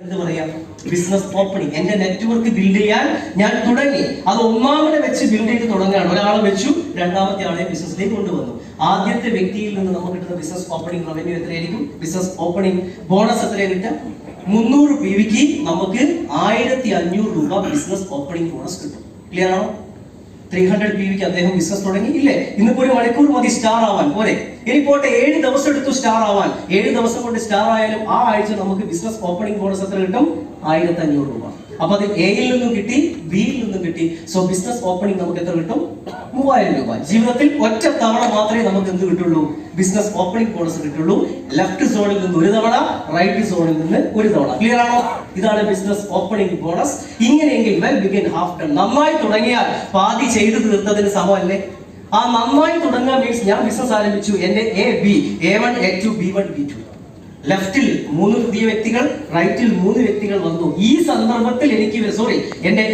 എന്ത് പറയാ, business opening. എന്റെ നെറ്റ്വർക്ക് ബിൽഡ് ചെയ്യാൻ ഞാൻ തുടങ്ങി. അത് ഒന്നാമനെ വെച്ച് ബിൽഡ് ചെയ്ത് തുടങ്ങുകയാണ്. ഒരാളെ വെച്ചു, രണ്ടാമത്തെ ആളെ ബിസിനസ്സിലേക്ക് കൊണ്ടുവന്നു. ആദ്യത്തെ വ്യക്തിയിൽ നിന്ന് നമുക്ക് കിട്ടുന്ന ബിസിനസ് ഓപ്പണിംഗ് റവന്യൂ എത്രയായിരിക്കും? ബിസിനസ് ഓപ്പണിംഗ് ബോണസ് എത്രയാണ് കിട്ടുക? 300 PVക്ക് നമുക്ക് 1500 രൂപ ബിസിനസ് ഓപ്പണിംഗ് ബോണസ് കിട്ടും. ക്ലിയർ ആണോ? 300 PVക്ക് അദ്ദേഹം ബിസിനസ് തുടങ്ങി ഇല്ലേ? ഇന്നിപ്പോ 1 മണിക്കൂർ മതി സ്റ്റാർ ആവാൻ. പോരെ? ഇനി പോട്ടെ, 7 ദിവസം എടുത്തു സ്റ്റാർ ആവാൻ. 7 ദിവസം കൊണ്ട് സ്റ്റാർ ആയാലും ആ ആഴ്ച നമുക്ക് ബിസിനസ് ഓപ്പണിംഗ് ബോണസ് എത്ര കിട്ടും? 1500 രൂപ. അപ്പൊ അത് എയിൽ നിന്നും കിട്ടി, ബിയിൽ നിന്നും കിട്ടി. സോ ബിസിനസ് ഓപ്പണിംഗ് നമുക്ക് എത്ര കിട്ടും? 3000 രൂപ. ജീവിതത്തിൽ ഒറ്റ തവണ മാത്രമേ നമുക്ക് എന്ത് കിട്ടുള്ളൂ? ബിസിനസ് ഓപ്പണിംഗ് ബോണസ് കിട്ടുള്ളൂ. ലെഫ്റ്റ് സോണിൽ നിന്ന് 1 തവണ, റൈറ്റ് സോണിൽ നിന്ന് 1 തവണ. ക്ലിയർ ആണോ? ഇതാണ് ബിസിനസ് ഓപ്പണിംഗ് ബോണസ്. ഇങ്ങനെയെങ്കിൽ വെൽ ബിഗിൻ ഹാഫ് ഡൺ. നന്നായി തുടങ്ങിയാൽ പാതി ചെയ്തു തീർത്തതിന് സമമല്ലേ? ആ നന്നായി തുടങ്ങുക മീൻസ് ഞാൻ ബിസിനസ് ആരംഭിച്ചു, എന്റെ A1, A2, B1, B2. ലെഫ്റ്റിൽ 3 പുതിയ വ്യക്തികൾ, റൈറ്റിൽ 3 വ്യക്തികൾ വന്നു. ഈ സന്ദർഭത്തിൽ എനിക്ക് എന്റെ